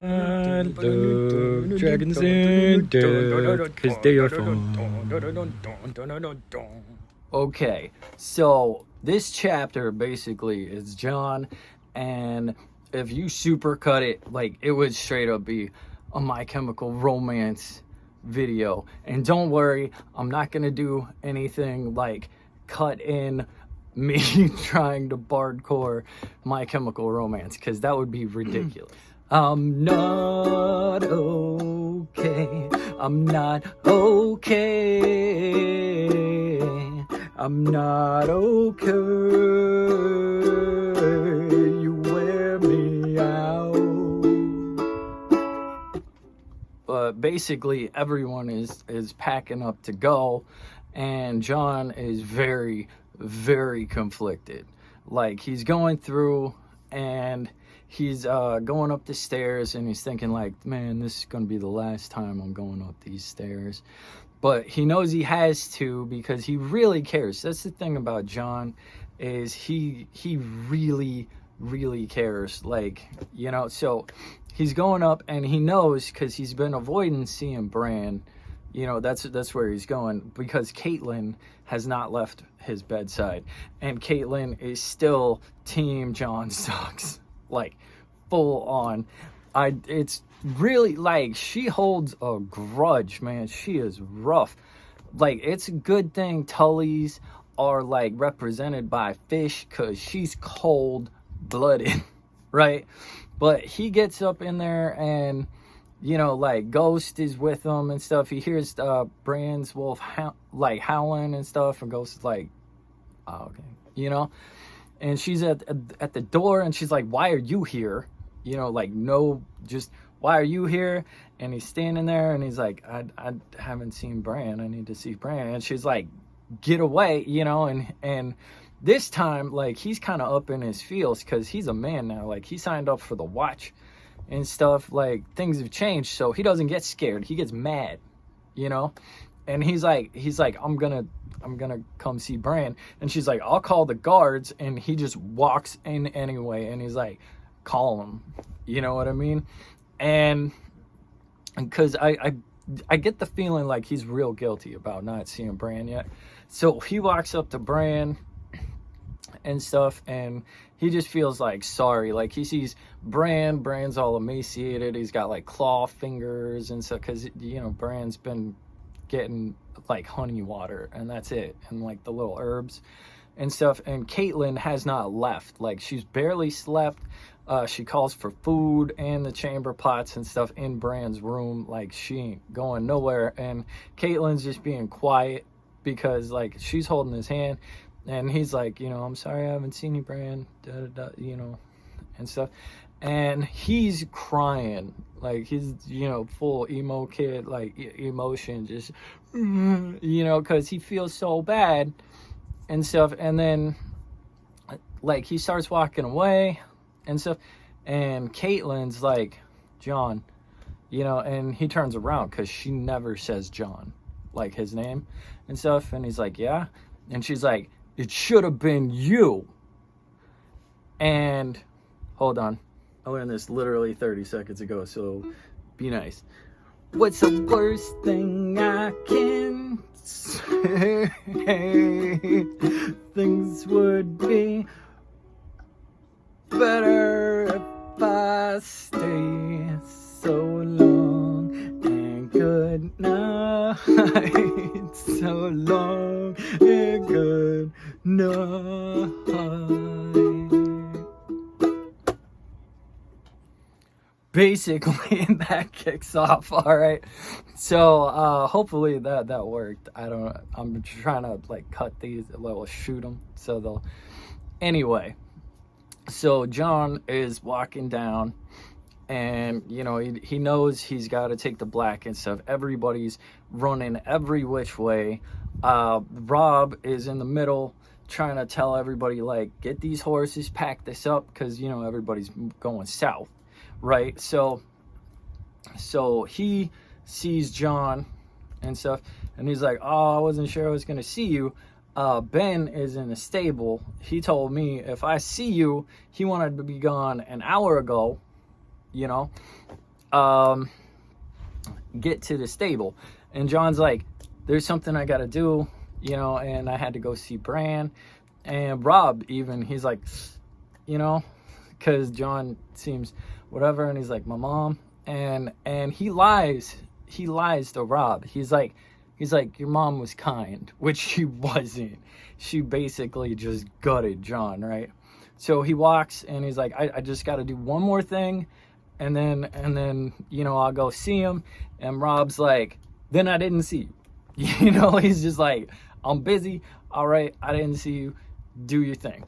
I love dragons and death because they are fun. Okay, so this chapter basically is John, and if you supercut it, like, it would straight up be a My Chemical Romance video. And don't worry, I'm not gonna do anything like cut in me trying to bardcore My Chemical Romance, because that would be ridiculous. I'm not okay. I'm not okay. I'm not okay. You wear me out. But basically, everyone is packing up to go, and John is very, very conflicted. Like, he's going through, and he's going up the stairs, and he's thinking like, man, this is gonna be the last time I'm going up these stairs. But he knows he has to, because he really cares. That's the thing about John, is he really, really cares. Like, you know, so he's going up, and he knows, because he's been avoiding seeing Bran. You know, that's where he's going, because Caitlyn has not left his bedside, and Caitlyn is still team John sucks, like, full on. It's really, like, she holds a grudge, man. She is rough. Like, it's a good thing Tullys are, like, represented by fish, because she's cold-blooded, right? But he gets up in there, and, you know, like, Ghost is with him and stuff. He hears Bran's wolf howling and stuff, and Ghost is like, oh, okay, you know? And she's at the door, and she's like, why are you here? You know, like, no, just, why are you here? And he's standing there, and he's like, I haven't seen Bran. I need to see Bran. And she's like, get away, you know? And this time, like, he's kind of up in his feels, because he's a man now. Like, he signed up for the watch and stuff. Like, things have changed, so he doesn't get scared. He gets mad, you know? And he's like, I'm gonna come see Bran. And she's like, I'll call the guards. And he just walks in anyway, and he's like, call him, you know what I mean? And because I get the feeling like he's real guilty about not seeing Bran yet. So he walks up to Bran and stuff, and he just feels like sorry. Like, he sees Bran's all emaciated. He's got like claw fingers and stuff, because, you know, Bran's been getting like honey water, and that's it, and like the little herbs and stuff. And Caitlyn has not left. Like, she's barely slept. She calls for food and the chamber pots and stuff in Bran's room. Like, she ain't going nowhere. And Caitlyn's just being quiet, because, like, she's holding his hand, and he's like, you know, I'm sorry I haven't seen you, Bran, you know, and stuff. And he's crying, like, he's, you know, full emo kid, like, emotion, just, you know, because he feels so bad and stuff. And then, like, he starts walking away and stuff, and Caitlyn's like, John, you know, and he turns around, because she never says John, like, his name and stuff. And he's like, yeah. And she's like, it should have been you. And hold on, I learned this literally 30 seconds ago, so be nice. What's the worst thing I can say? Things would be better if I stay. So long and good night. So long and good night. Basically, that kicks off. All right, so hopefully that worked. I'm trying to, like, cut these a little, shoot them, so they'll, anyway. So John is walking down, and, you know, he knows he's got to take the black and stuff. Everybody's running every which way. Rob is in the middle, trying to tell everybody, like, get these horses, pack this up, because, you know, everybody's going south, right? So he sees John and stuff, and he's like, oh, I wasn't sure I was gonna see you. Ben is in the stable. He told me if I see you, he wanted to be gone an hour ago, you know. get to the stable, and John's like, there's something I gotta do, and I had to go see Bran. And Rob, even, he's like, because John seems whatever, and he's like, my mom. And he lies to Rob. He's like, your mom was kind, which she wasn't. She basically just gutted John, right? So he walks, and he's like, I just got to do one more thing, and then I'll go see him. And Rob's like, then I didn't see you. He's just like, I'm busy. All right, I didn't see you. Do your thing.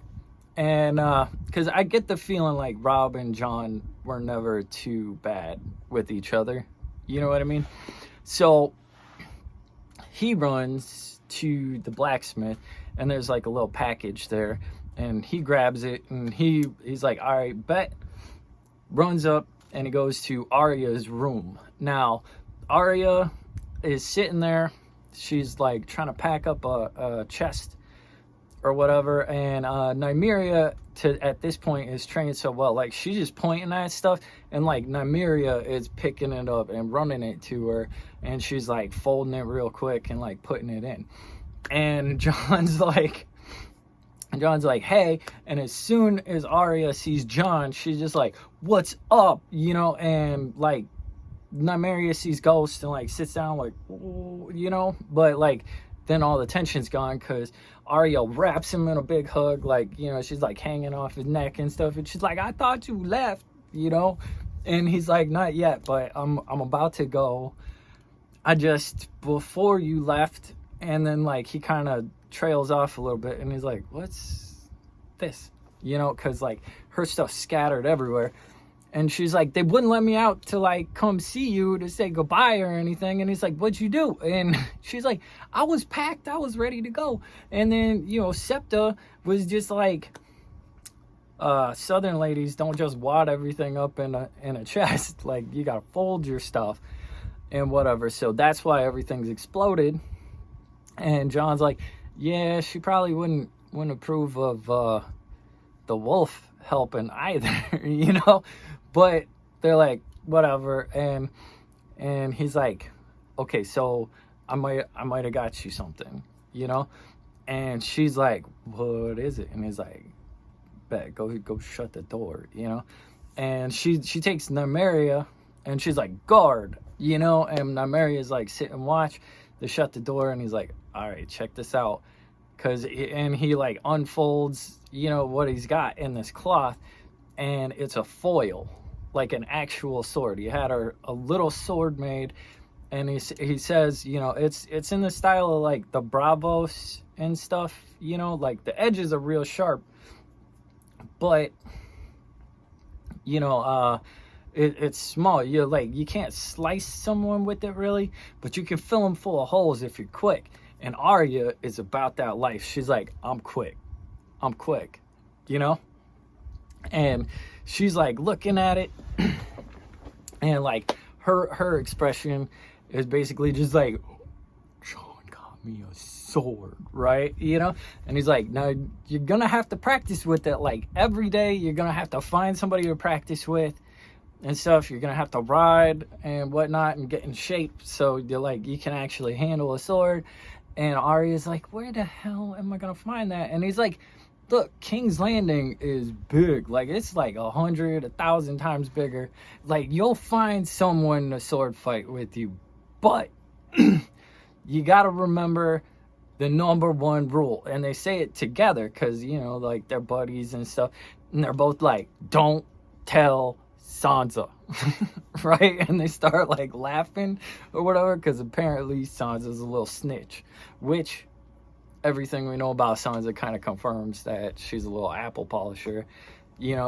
And because I get the feeling like Rob and John were never too bad with each other. You know what I mean? So he runs to the blacksmith, and there's like a little package there, and he grabs it, and he's like, all right, bet. Runs up, and he goes to Arya's room. Now, Arya is sitting there. She's like trying to pack up a chest or whatever, and Nymeria at this point is trained so well, like she's just pointing at stuff, and like Nymeria is picking it up and running it to her, and she's like folding it real quick and like putting it in. And John's like, hey, and as soon as Arya sees John, she's just like, what's up, and like Nymeria sees Ghost and like sits down like, but like then all the tension's gone because Arya wraps him in a big hug, like, she's like hanging off his neck and stuff, and she's like, I thought you left, and he's like, not yet, but I'm about to go. I just, before you left. And then like he kind of trails off a little bit, and he's like, what's this, because like her stuff's scattered everywhere. And she's like, they wouldn't let me out to like come see you to say goodbye or anything. And he's like, what'd you do? And she's like, I was packed, I was ready to go. And then Septa was just like, Southern ladies don't just wad everything up in a chest. Like, you gotta fold your stuff and whatever. So that's why everything's exploded. And John's like, yeah, she probably wouldn't approve of the wolf helping either, but they're like, whatever. And he's like, okay, so I might have got you something, and she's like, what is it? And he's like, bet, go shut the door, and she takes Nymeria, and she's like, guard, and Nymeria's like, sit and watch. They shut the door, and he's like, all right, check this out. And he like unfolds, what he's got in this cloth, and it's a foil, like an actual sword. He had a little sword made, and he says, it's in the style of like the Bravos and stuff, like the edges are real sharp, but it's small. You can't slice someone with it really, but you can fill them full of holes if you're quick. And Arya is about that life. She's like, I'm quick, and she's like looking at it, and like her expression is basically just like, John got me a sword, right? And he's like, now you're gonna have to practice with it, like every day. You're gonna have to find somebody to practice with and stuff. You're gonna have to ride and whatnot and get in shape so you can actually handle a sword. And Arya's like, where the hell am I gonna find that? And he's like, look, King's Landing is big. Like, it's like 100, 1,000 times bigger. Like, you'll find someone to sword fight with you, but you gotta remember the number one rule. And they say it together because like they're buddies and stuff, and they're both like, don't tell Sansa. Right? And they start like laughing or whatever, because apparently Sansa's a little snitch, which everything we know about Sansa kind of confirms that she's a little apple polisher,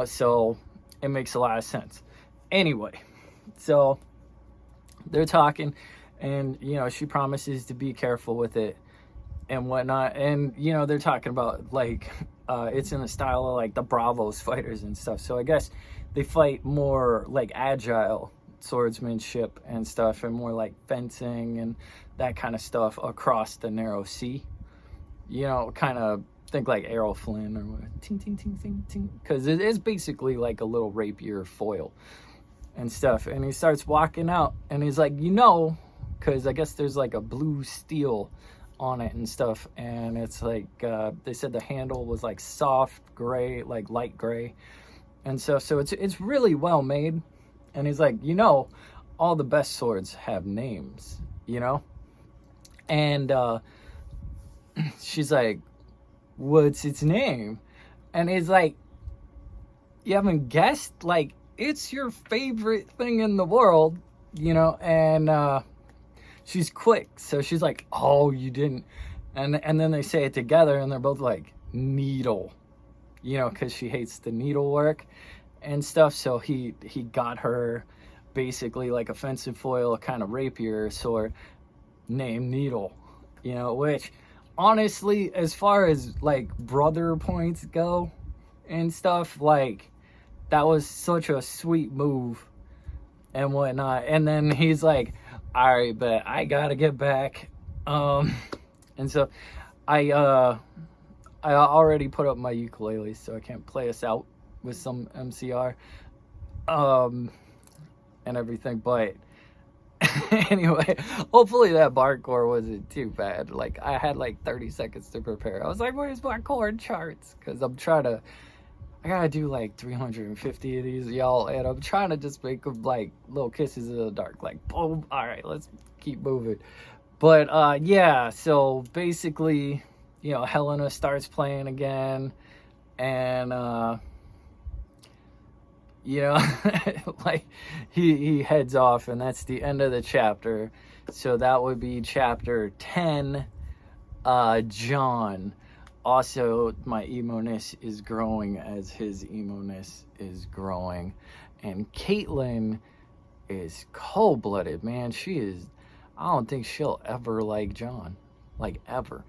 so it makes a lot of sense. Anyway, so they're talking, and she promises to be careful with it and whatnot, and they're talking about like it's in the style of like the Bravos fighters and stuff. So I guess they fight more like agile swordsmanship and stuff, and more like fencing and that kind of stuff across the narrow sea. Kind of think like Errol Flynn or what, ting ting ting ting ting, because it is basically like a little rapier foil. and stuff. And he starts walking out, and he's like, you know, because I guess there's like a blue steel on it and stuff, and it's like they said the handle was like soft gray, like light gray and stuff. So it's really well made. And he's like, you know, all the best swords have names, you know. And she's like, what's its name? And he's like, you haven't guessed? Like, it's your favorite thing in the world, you know. And she's quick, so she's like, oh, you didn't. And then they say it together, and they're both like, needle, you know, because she hates the needlework and stuff. So he got her basically like a fencing foil, a kind of rapier sword named Needle, you know, which honestly, as far as like brother points go and stuff, like, that was such a sweet move and whatnot. And then he's like, all right, but I gotta get back. And so I already put up my ukulele, so I can't play us out with some MCR and everything. But anyway, hopefully that barcore wasn't too bad. Like, I had like 30 seconds to prepare. I was like, where's my chord charts? Because I gotta do like 350 of these, y'all, and I'm trying to just make them like little kisses in the dark, like boom. All right, let's keep moving. But yeah, so basically, you know, Helena starts playing again, and you know, like he heads off, and that's the end of the chapter. So that would be chapter 10. John. Also, my emo-ness is growing as his emo-ness is growing. And Caitlin is cold-blooded, man. She is, I don't think she'll ever like John. Like, ever.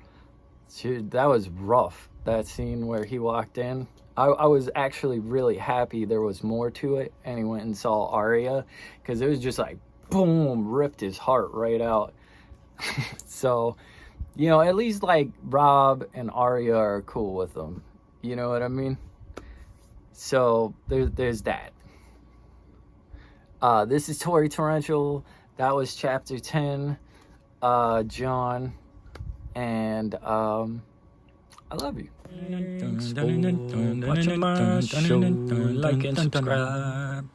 That was rough, that scene where he walked in. I was actually really happy there was more to it, and he went and saw Arya, because it was just like, boom, ripped his heart right out. So, you know, at least like Rob and Arya are cool with them. You know what I mean? So there's that. This is Tory Torrential. That was chapter 10. John. And I love you. Thanks for watching my show. Like and subscribe.